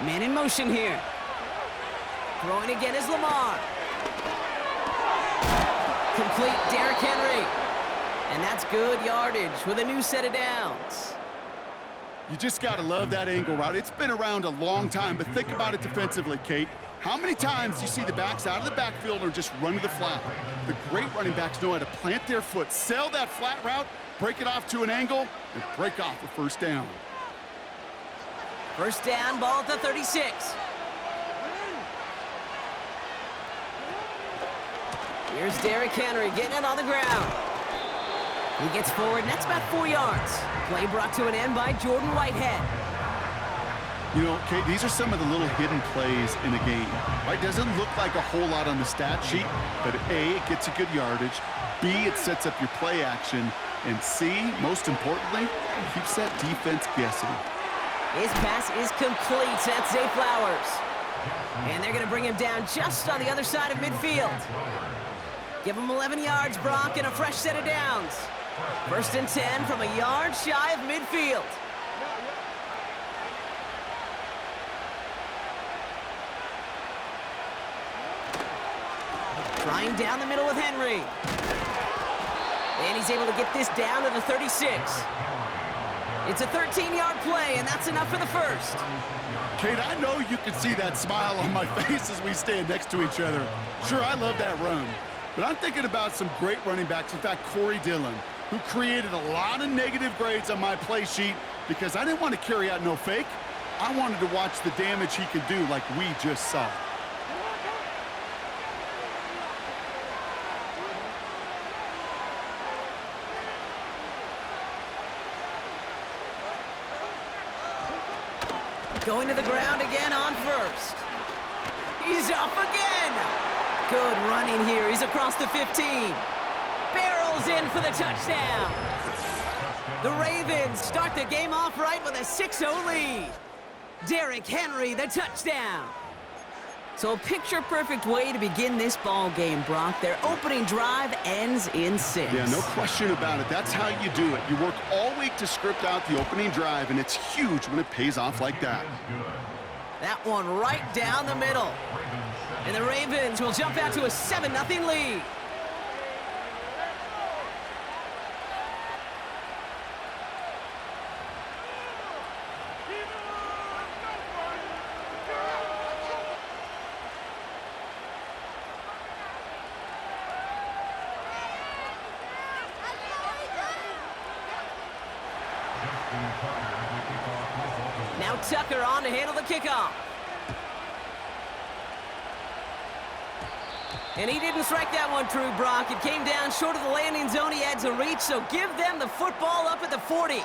Man in motion here. Throwing again is Lamar. Complete Derrick Henry. And that's good yardage with a new set of downs. You just got to love that angle route. It's been around a long time, but think about it defensively, Kate. How many times do you see the backs out of the backfield or just run to the flat? The great running backs know how to plant their foot, sell that flat route, break it off to an angle, and break off a first down. First down, ball at the 36. Here's Derrick Henry getting it on the ground. He gets forward, and that's about 4 yards. Play brought to an end by Jordan Whitehead. You know, Kate, these are some of the little hidden plays in a game. Right? Doesn't look like a whole lot on the stat sheet, but A, it gets a good yardage. B, it sets up your play action. And C, most importantly, keeps that defense guessing. His pass is complete. That's Zay Flowers. And they're going to bring him down just on the other side of midfield. Give him 11 yards, Brock, and a fresh set of downs. First and 10 from a yard shy of midfield. Trying down the middle with Henry. And he's able to get this down to the 36. It's a 13-yard play, and that's enough for the first. Kate, I know you can see that smile on my face as we stand next to each other. Sure, I love that run. But I'm thinking about some great running backs. In fact, Corey Dillon, who created a lot of negative grades on my play sheet because I didn't want to carry out no fake. I wanted to watch the damage he could do like we just saw. Going to the ground again on first. He's off again. Good running here. He's across the 15. Barrels in for the touchdown. The Ravens start the game off right with a 6-0 lead. Derrick Henry, the touchdown. So a picture-perfect way to begin this ball game, Brock. Their opening drive ends in 6. Yeah, no question about it. That's how you do it. You work all week to script out the opening drive, and it's huge when it pays off like that. That one right down the middle. And the Ravens will jump out to a 7-0 lead. Now Tucker on to handle the kickoff. And he didn't strike that one true, Brock. It came down short of the landing zone. He had to reach, so give them the football up at the 40.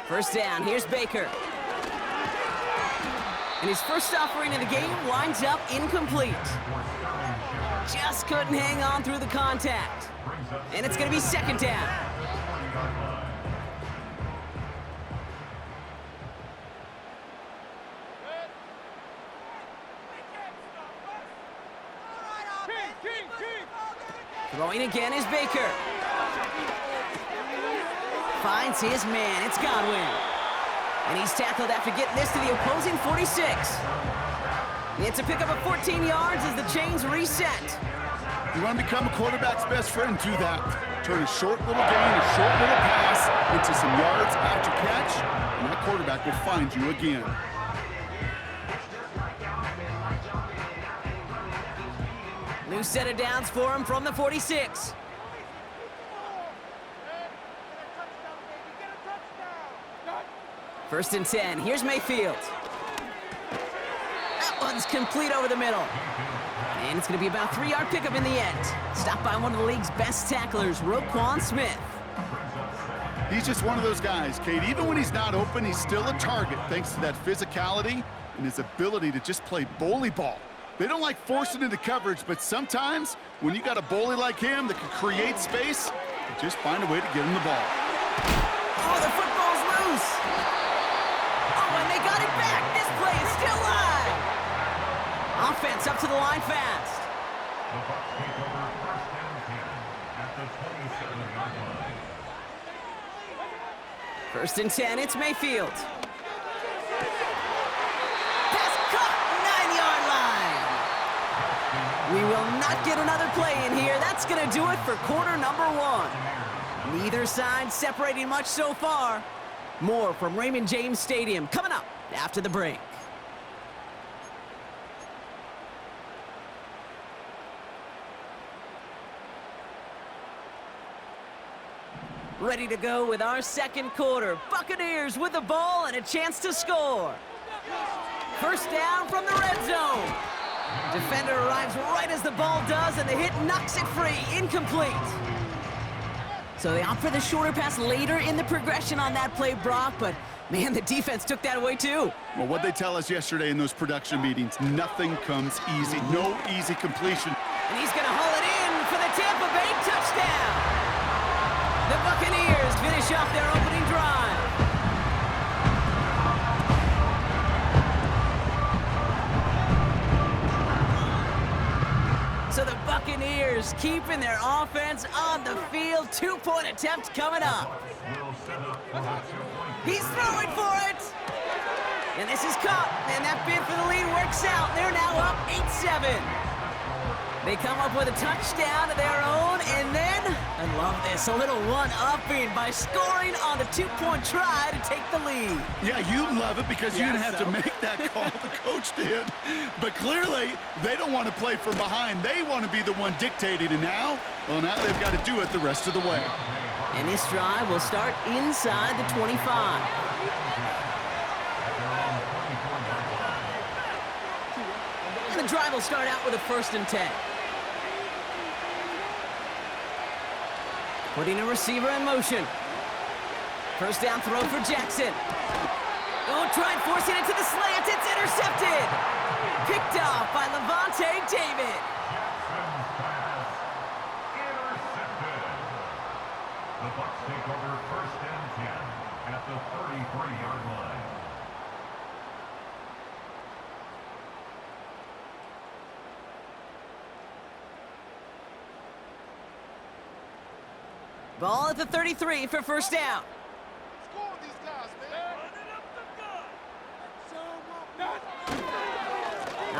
First down, here's Baker. And his first offering of the game winds up incomplete. Just couldn't hang on through the contact. And it's going to be second down. Throwing again is Baker. Finds his man. It's Godwin. And he's tackled after getting this to the opposing 46. It's a pickup of 14 yards as the chains reset. You want to become a quarterback's best friend, do that. Turn a short little gain, a short little pass into some yards after catch, and that quarterback will find you again. New set of downs for him from the 46. First and 10. Here's Mayfield. That one's complete over the middle. And it's going to be about a 3-yard pickup in the end. Stopped by one of the league's best tacklers, Roquan Smith. He's just one of those guys, Kate. Even when he's not open, he's still a target thanks to that physicality and his ability to just play bully ball. They don't like forcing into coverage, but sometimes when you got a bully like him that can create space, you just find a way to get him the ball. Oh, the football's loose. offense up to the line fast. The Bucs take over first and 10 at the 27-yard line. First and 10, it's Mayfield. Pass caught, 9-yard line. We will not get another play in here. That's going to do it for quarter number 1. Neither side separating much so far. More from Raymond James Stadium coming up after the break. Ready to go with our second quarter. Buccaneers with the ball and a chance to score. First down from the red zone. Defender arrives right as the ball does, and the hit knocks it free. Incomplete. So they opt for the shorter pass later in the progression on that play, Brock, but man, the defense took that away too. Well, what they tell us yesterday in those production meetings, nothing comes easy. No easy completion. And he's going to haul it in for the Tampa Bay touchdown. The Buccaneers finish off their opening drive. So the Buccaneers keeping their offense on the field. 2-point attempt coming up. He's throwing for it. And this is caught. And that bid for the lead works out. They're now up 8-7. They come up with a touchdown of their own, and then, I love this, a little one-upping by scoring on the 2-point try to take the lead. Yeah, you love it because you didn't have to make that call. The coach did. But clearly, they don't want to play from behind. They want to be the one dictating, and now they've got to do it the rest of the way. And this drive will start inside the 25. And the drive will start out with a 1st and 10. Putting a receiver in motion. First down throw for Jackson. Oh, tried forcing it to the slant. It's intercepted. Picked off by Levante David. The Bucs take over first and 10 at the 33-yard line. Ball at the 33 for first down. Score these guys, man.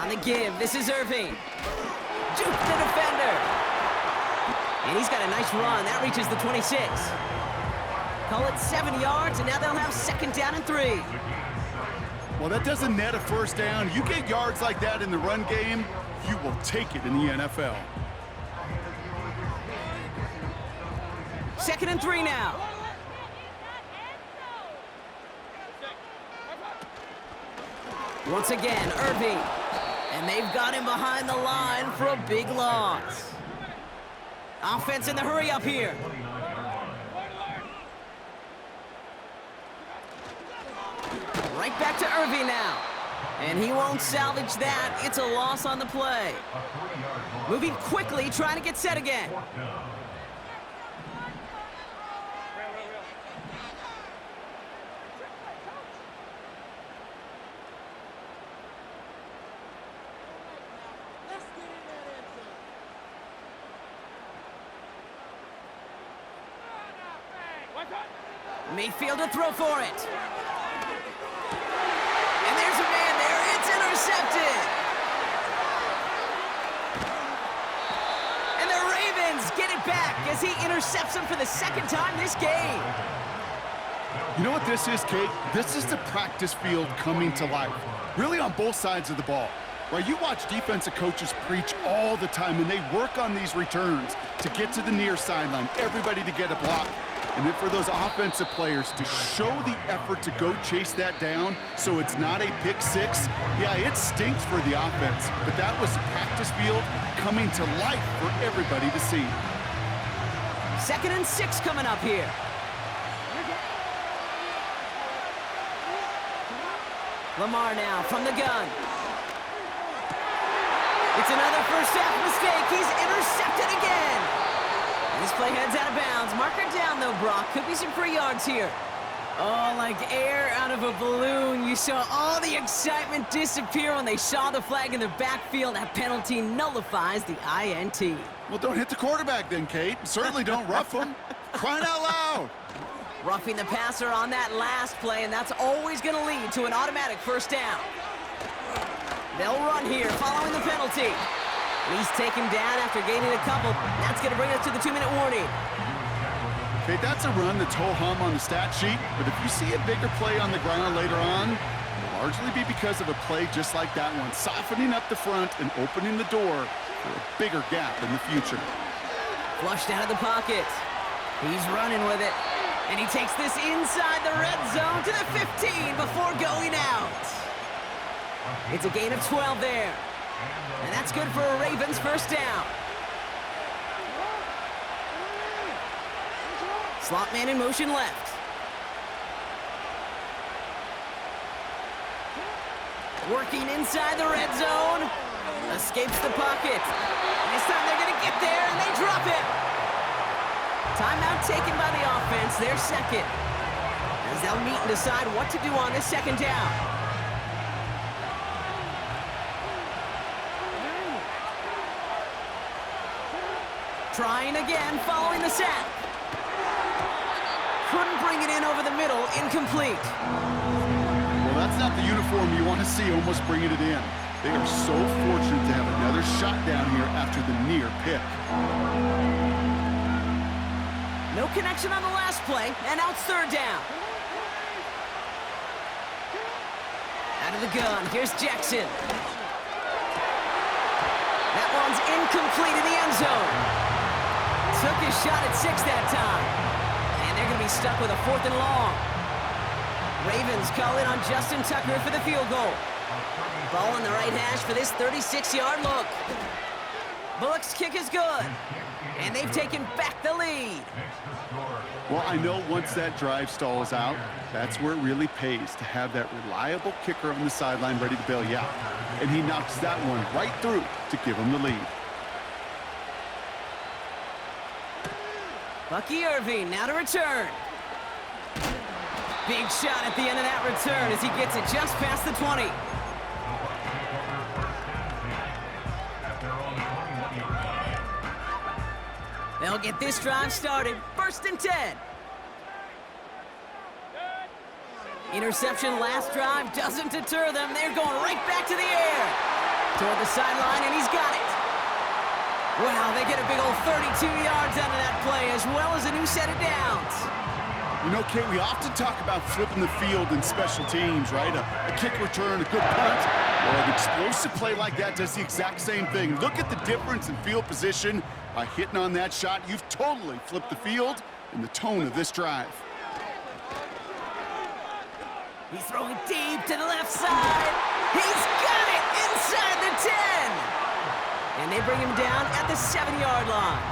On the give, this is Irving. Juke the defender. And he's got a nice run. That reaches the 26. Call it 7 yards, and now they'll have 2nd down and 3. Well, that doesn't net a first down. You get yards like that in the run game, you will take it in the NFL. 2nd and 3 now. Once again, Irving. And they've got him behind the line for a big loss. Offense in the hurry up here. Right back to Irving now. And he won't salvage that. It's a loss on the play. Moving quickly, trying to get set again. Mayfield to throw for it. And there's a man there. It's intercepted. And the Ravens get it back as he intercepts him for the 2nd time this game. You know what this is, Kate? This is the practice field coming to life. Really on both sides of the ball. Right, you watch defensive coaches preach all the time, and they work on these returns to get to the near sideline, everybody to get a block. And then for those offensive players to show the effort to go chase that down so it's not a pick six, yeah, it stinks for the offense. But that was the practice field coming to life for everybody to see. 2nd and 6 coming up here. Lamar now from the gun. It's another first half mistake. He's intercepted again. This play heads out of bounds. Marker down, though, Brock. Could be some free yards here. Oh, like air out of a balloon. You saw all the excitement disappear when they saw the flag in the backfield. That penalty nullifies the INT. Well, don't hit the quarterback then, Kate. Certainly don't rough him. Crying out loud. Roughing the passer on that last play, and that's always going to lead to an automatic first down. They'll run here following the penalty. And he's taken down after gaining a couple. That's going to bring us to the 2-minute warning. Okay, that's a run that's ho-hum on the stat sheet, but if you see a bigger play on the ground later on, it'll largely be because of a play just like that one, softening up the front and opening the door for a bigger gap in the future. Flushed out of the pocket. He's running with it. And he takes this inside the red zone to the 15 before going out. It's a gain of 12 there. And that's good for a Ravens first down. Slot man in motion left. Working inside the red zone. Escapes the pocket. And this time they're going to get there, and they drop it. Timeout taken by the offense, their second. As they'll meet and decide what to do on this second down. Trying again, following the sack. Couldn't bring it in over the middle, incomplete. Well, that's not the uniform you want to see almost bringing it in. They are so fortunate to have another shot down here after the near pick. No connection on the last play, and now it's third down. Out of the gun, here's Jackson. That one's incomplete in the end zone. Took his shot at 6 that time. And they're going to be stuck with a 4th and long. Ravens call in on Justin Tucker for the field goal. Ball on the right hash for this 36-yard look. Bullock's kick is good. And they've taken back the lead. Well, I know once that drive stalls out, that's where it really pays to have that reliable kicker on the sideline ready to bail you out. And he knocks that one right through to give him the lead. Bucky Irving now to return. Big shot at the end of that return as he gets it just past the 20. They'll get this drive started. 1st and 10. Interception last drive doesn't deter them. They're going right back to the air. Toward the sideline, and he's got it. Wow, they get a big old 32 yards out of that play, as well as a new set of downs. You know, Kate, we often talk about flipping the field in special teams, right? A kick return, a good punt. Well, an explosive play like that does the exact same thing. Look at the difference in field position. By hitting on that shot, you've totally flipped the field and the tone of this drive. He's throwing deep to the left side. He's got it inside the 10. And they bring him down at the 7-yard line.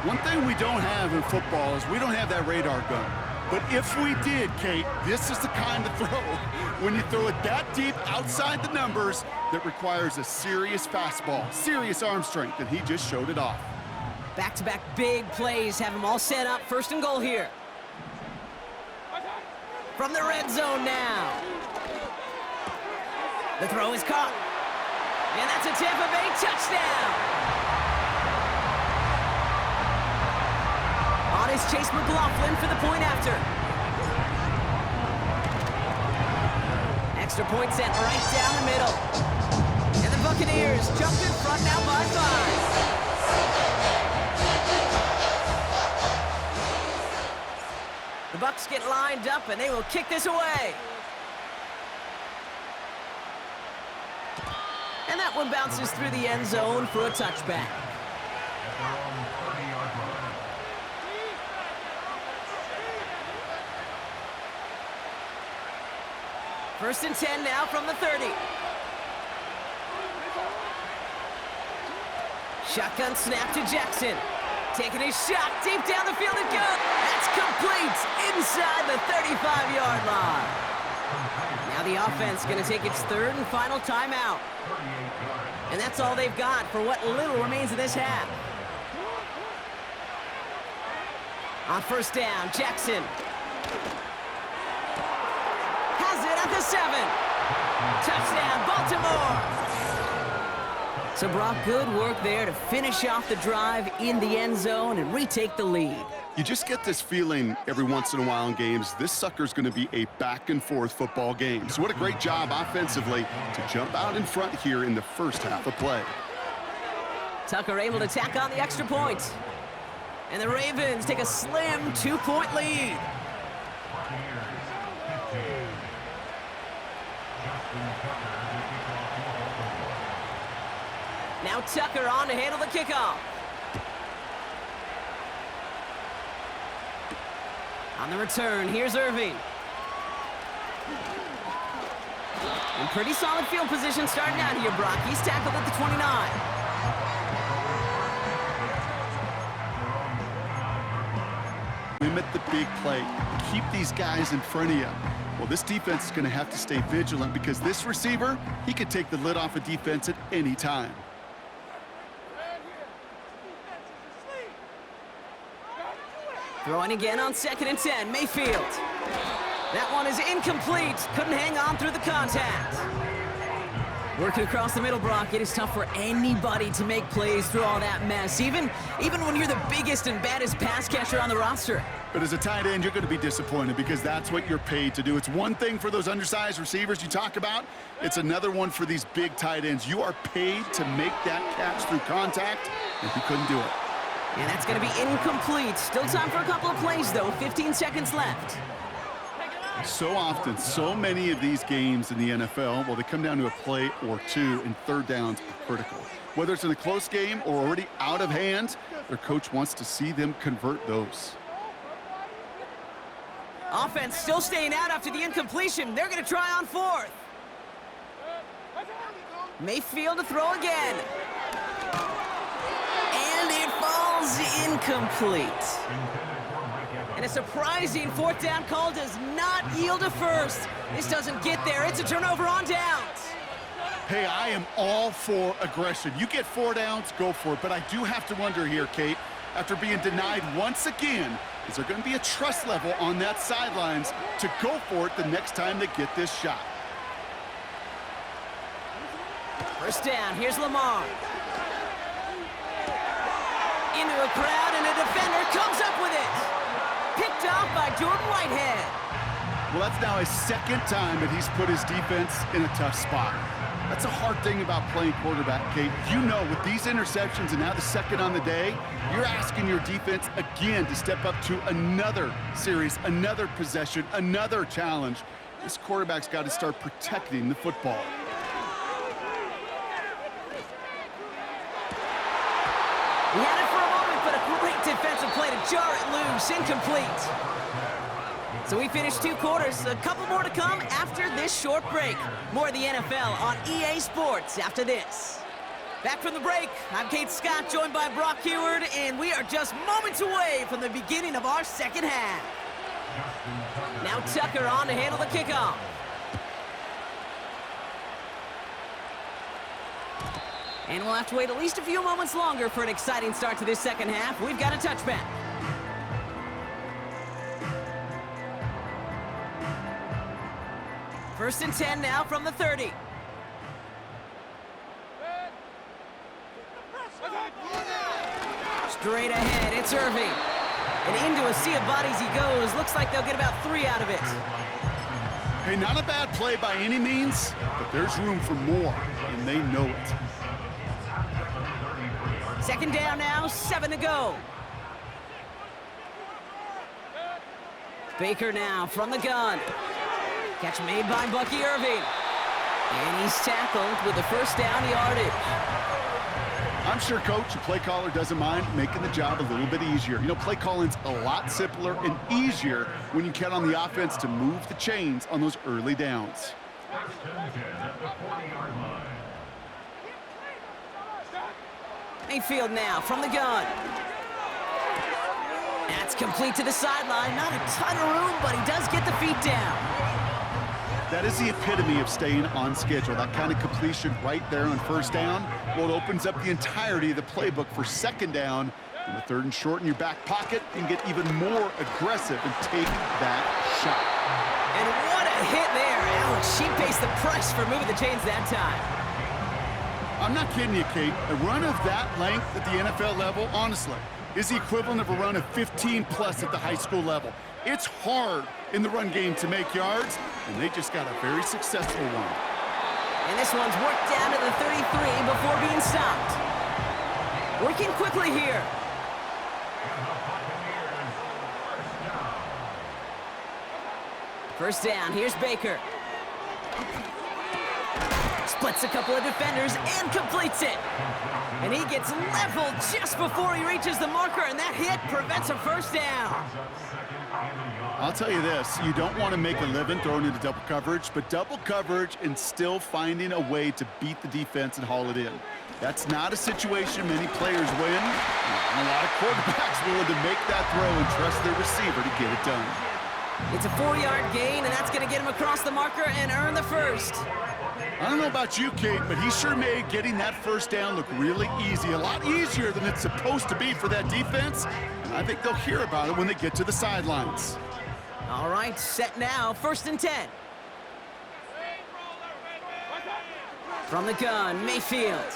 One thing we don't have in football is we don't have that radar gun. But if we did, Kate, this is the kind of throw, when you throw it that deep outside the numbers, that requires a serious fastball, serious arm strength, and he just showed it off. Back-to-back big plays have them all set up. 1st and goal here. From the red zone now. The throw is caught. And that's a Tampa Bay touchdown. On is Chase McLaughlin for the point after. Extra point sent right down the middle. And the Buccaneers jumped in front now by 5. The Bucs get lined up, and they will kick this away. And that one bounces through the end zone for a touchback. First and 10 now from the 30. Shotgun snap to Jackson. Taking his shot deep down the field and good. That's complete inside the 35-yard line. Now the offense going to take its 3rd and final timeout. And that's all they've got for what little remains of this half. On 1st down, Jackson has it at the 7. Touchdown, Baltimore. So, Brock, good work there to finish off the drive in the end zone and retake the lead. You just get this feeling every once in a while in games, this sucker's going to be a back-and-forth football game. So what a great job offensively to jump out in front here in the first half of play. Tucker able to tack on the extra point. And the Ravens take a slim 2-point lead. Now Tucker on to handle the kickoff. On the return, here's Irving. In pretty solid field position starting out here, Brock. He's tackled at the 29. Limit the big play. Keep these guys in front of you. Well, this defense is going to have to stay vigilant because this receiver, he could take the lid off a defense at any time. Throwing again on 2nd and 10, Mayfield. That one is incomplete. Couldn't hang on through the contact. Working across the middle, Brock, it is tough for anybody to make plays through all that mess, even when you're the biggest and baddest pass catcher on the roster. But as a tight end, you're going to be disappointed because that's what you're paid to do. It's one thing for those undersized receivers you talk about. It's another one for these big tight ends. You are paid to make that catch through contact, and he couldn't do it. And that's going to be incomplete. Still time for a couple of plays, though. 15 seconds left. So often, so many of these games in the NFL, well, they come down to a play or two, and third downs are critical. Whether it's in a close game or already out of hand, their coach wants to see them convert those. Offense still staying out after the incompletion. They're going to try on 4th. Mayfield to throw again. And it falls incomplete. And a surprising 4th down call does not yield a first. This doesn't get there. It's a turnover on downs. Hey, I am all for aggression. You get 4 downs, go for it. But I do have to wonder here, Kate, after being denied once again, is there going to be a trust level on that sidelines to go for it the next time they get this shot? First down, here's Lamar. Into a crowd, and a defender comes up with it. Picked off by Jordan Whitehead. Well, that's now his 2nd time that he's put his defense in a tough spot. That's a hard thing about playing quarterback, Kate. You know, with these interceptions and now the 2nd on the day, you're asking your defense again to step up to another series, another possession, another challenge. This quarterback's got to start protecting the football. He had it for a moment, but a great defensive play to jar it loose. Incomplete. So we finished 2 quarters. A couple more to come after this short break. More of the NFL on EA Sports after this. Back from the break, I'm Kate Scott, joined by Brock Heward, and we are just moments away from the beginning of our 2nd half. Now Tucker on to handle the kickoff. And we'll have to wait at least a few moments longer for an exciting start to this 2nd half. We've got a touchback. First and 10 now from the 30. Straight ahead, it's Irving. And into a sea of bodies he goes. Looks like they'll get about 3 out of it. Hey, not a bad play by any means, but there's room for more, and they know it. 2nd down now, 7 to go. Baker now from the gun. Catch made by Bucky Irving. And he's tackled with the first down yardage. I'm sure coach, the play caller, doesn't mind making the job a little bit easier. You know, play calling's a lot simpler and easier when you count on the offense to move the chains on those early downs. Mayfield now from the gun. That's complete to the sideline. Not a ton of room, but he does get the feet down. That is the epitome of staying on schedule. That kind of completion right there on 1st down. Well, it opens up the entirety of the playbook for 2nd down. And the 3rd and short in your back pocket, and get even more aggressive and take that shot. And what a a hit there. Ouch, she pays the price for moving the chains that time. I'm not kidding you, Kate. A run of that length at the NFL level, honestly, is the equivalent of a run of 15-plus at the high school level. It's hard in the run game to make yards, and they just got a very successful one. And this one's worked down to the 33 before being stopped. Working quickly here. First down, here's Baker. Splits a couple of defenders and completes it. And he gets leveled just before he reaches the marker, and that hit prevents a first down. I'll tell you this, you don't want to make a living throwing into double coverage, but double coverage and still finding a way to beat the defense and haul it in. That's not a situation many players win, and a lot of quarterbacks willing to make that throw and trust their receiver to get it done. It's a 4-yard gain, and that's going to get him across the marker and earn the first. I don't know about you, Kate, but he sure made getting that first down look really easy, a lot easier than it's supposed to be for that defense, and I think they'll hear about it when they get to the sidelines. All right, set now, 1st and 10. From the gun, Mayfield.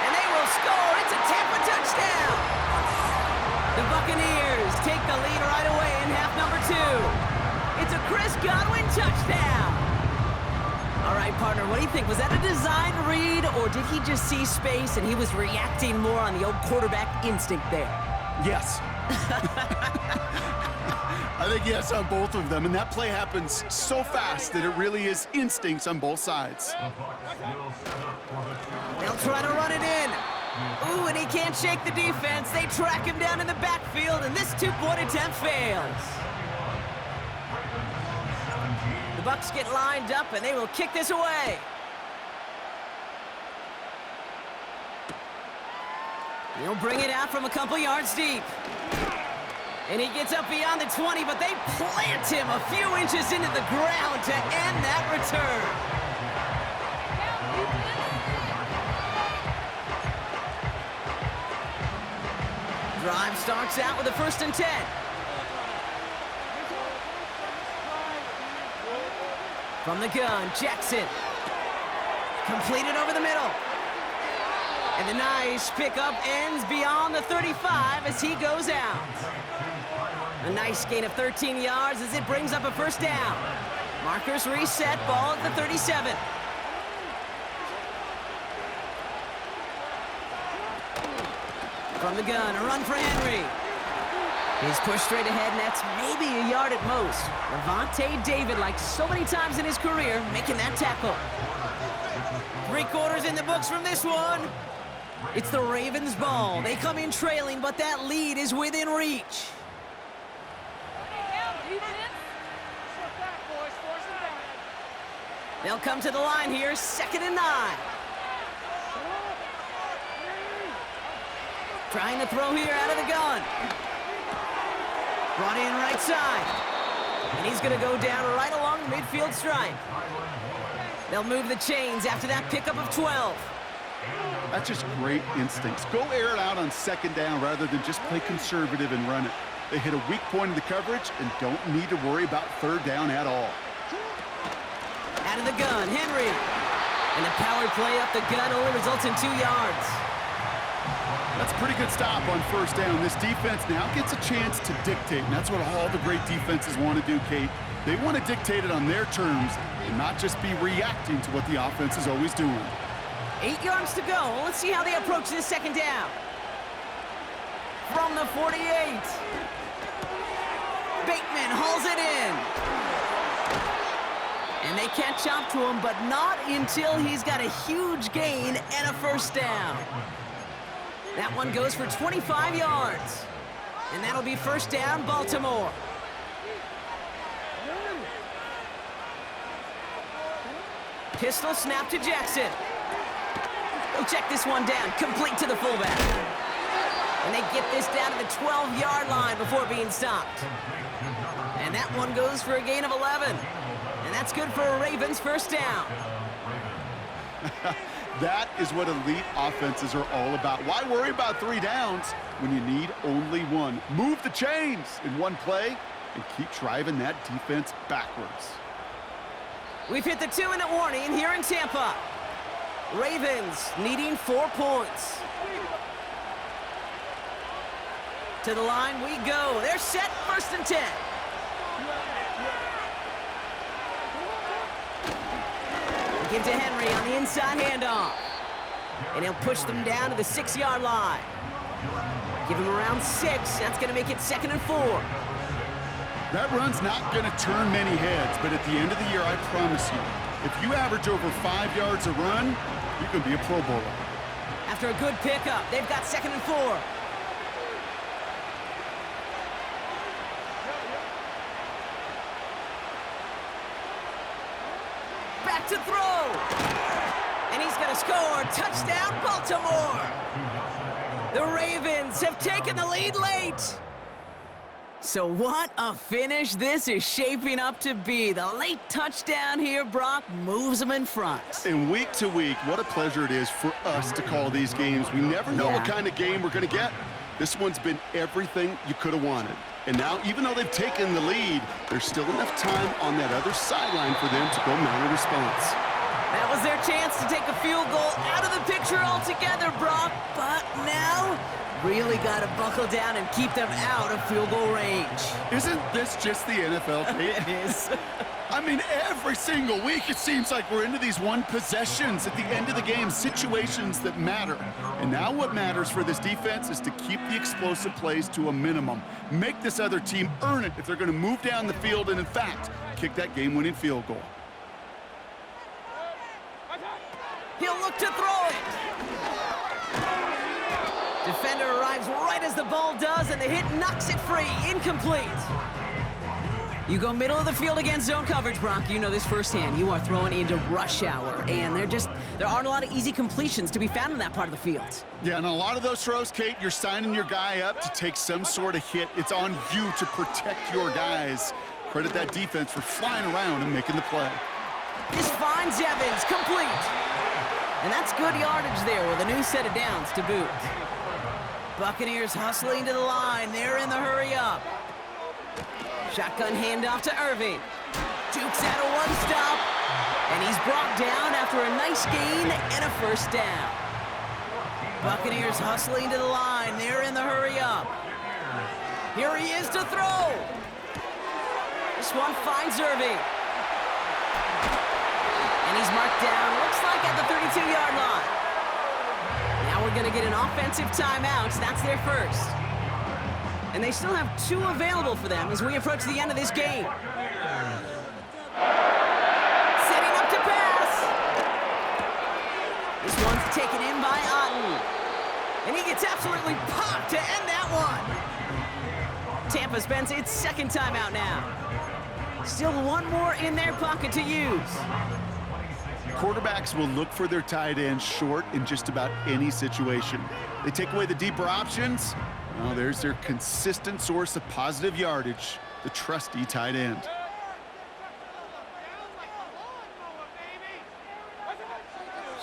And they will score. It's a Tampa touchdown. The Buccaneers take the lead right away in half number 2. It's a Chris Godwin touchdown. All right, partner, what do you think? Was that a design read, or did he just see space and he was reacting more on the old quarterback instinct there? Yes. I think yes on both of them, and that play happens so fast that it really is instincts on both sides. They'll try to run it in. Ooh, and he can't shake the defense. They track him down in the backfield, and this two-point attempt fails. The Bucs get lined up, and they will kick this away. He'll bring it out from a couple yards deep. And he gets up beyond the 20, but they plant him a few inches into the ground to end that return. Drive starts out with a 1st and 10. From the gun, Jackson. Completed over the middle. And the nice pickup ends beyond the 35 as he goes out. A nice gain of 13 yards as it brings up a 1st down. Markers reset, ball at the 37. From the gun, a run for Henry. He's pushed straight ahead, and that's maybe a yard at most. Levante David, like so many times in his career, making that tackle. 3 quarters in the books from this one. It's the Ravens' ball. They come in trailing, but that lead is within reach. They'll come to the line here, 2nd and 9. Trying to throw here out of the gun. Brought in right side. And he's going to go down right along the midfield stripe. They'll move the chains after that pickup of 12. That's just great instincts. Go air it out on 2nd down rather than just play conservative and run it. They hit a weak point in the coverage and don't need to worry about 3rd down at all. Out of the gun, Henry. And the power play up the gun only results in 2 yards. That's a pretty good stop on 1st down. This defense now gets a chance to dictate, and that's what all the great defenses want to do, Kate. They want to dictate it on their terms and not just be reacting to what the offense is always doing. 8 yards to go. Let's see how they approach this 2nd down. From the 48. Bateman hauls it in. And they catch up to him, but not until he's got a huge gain and a 1st down. That one goes for 25 yards. And that'll be 1st down, Baltimore. Pistol snap to Jackson. He'll check this one down, complete to the fullback. And they get this down to the 12-yard line before being stopped. And that one goes for a gain of 11. And that's good for a Ravens 1st down. That is what elite offenses are all about. Why worry about 3 downs when you need only 1? Move the chains in one play, and keep driving that defense backwards. We've hit the 2-minute warning here in Tampa. Ravens needing 4 points. To the line we go. They're set, 1st and 10. Give to Henry on the inside handoff. And he'll push them down to the 6-yard line. Give him around 6. That's going to make it 2nd and 4. That run's not going to turn many heads, but at the end of the year, I promise you, if you average over 5 yards a run, you can be a Pro Bowler. After a good pickup, they've got 2nd and 4. Back to throw. And he's going to score. Touchdown, Baltimore. The Ravens have taken the lead late. So what a finish this is shaping up to be. The late touchdown here, Brock, moves them in front. And week to week, what a pleasure it is for us to call these games. We never know what kind of game we're going to get. This one's been everything you could have wanted. And now, even though they've taken the lead, there's still enough time on that other sideline for them to go mount a response. That was their chance to take a field goal out of the picture altogether, Brock. But now, really got to buckle down and keep them out of field goal range. Isn't this just the NFL, Kate? It is. I mean, every single week it seems like we're into these one possessions at the end of the game, situations that matter. And now what matters for this defense is to keep the explosive plays to a minimum. Make this other team earn it if they're going to move down the field and, in fact, kick that game-winning field goal. He'll look to throw it. Defender arrives right as the ball does, and the hit knocks it free. Incomplete. You go middle of the field against zone coverage, Brock. You know this firsthand. You are throwing into rush hour, and there aren't a lot of easy completions to be found in that part of the field. Yeah, and a lot of those throws, Kate, you're signing your guy up to take some sort of hit. It's on you to protect your guys. Credit that defense for flying around and making the play. This finds Evans, complete. And that's good yardage there with a new set of downs to boot. Buccaneers hustling to the line. They're in the hurry up. Shotgun handoff to Irving. Dukes out a one-stop. And he's brought down after a nice gain and a 1st down. Buccaneers hustling to the line. They're in the hurry up. Here he is to throw. This one finds Irving. And he's marked down, looks like at the 32-yard line. Now we're going to get an offensive timeout. That's their first. And they still have 2 available for them as we approach the end of this game. Setting up to pass. This one's taken in by Otten. And he gets absolutely popped to end that one. Tampa spends its 2nd timeout now. Still 1 more in their pocket to use. Quarterbacks will look for their tight end short in just about any situation. They take away the deeper options. Well, there's their consistent source of positive yardage, the trusty tight end.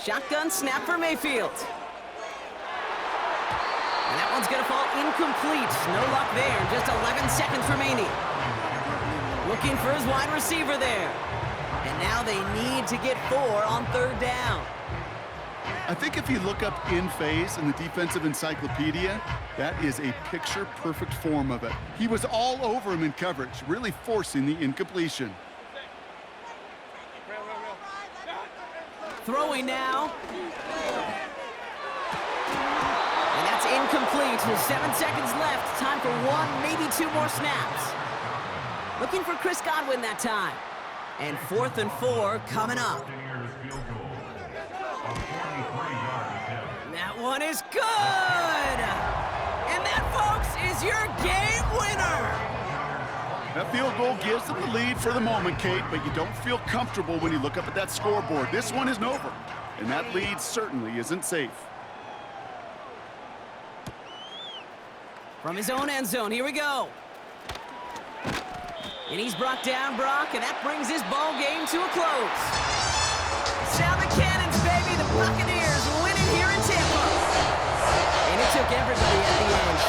Shotgun snap for Mayfield. And that one's going to fall incomplete. No luck there. Just 11 seconds remaining. Looking for his wide receiver there. And now they need to get 4 on 3rd down. I think if you look up in phase in the defensive encyclopedia, that is a picture-perfect form of it. He was all over him in coverage, really forcing the incompletion. Throwing now. And that's incomplete with 7 seconds left. Time for 1, maybe 2 more snaps. Looking for Chris Godwin that time. And 4th and 4 coming up. That one is good! And that, folks, is your game winner! That field goal gives them the lead for the moment, Kate, but you don't feel comfortable when you look up at that scoreboard. This one isn't over, and that lead certainly isn't safe. From his own end zone, here we go. And he's brought down, Brock, and that brings this ball game to a close. Sound the cannons, baby. The Buccaneers winning here in Tampa. And it took everybody at the end.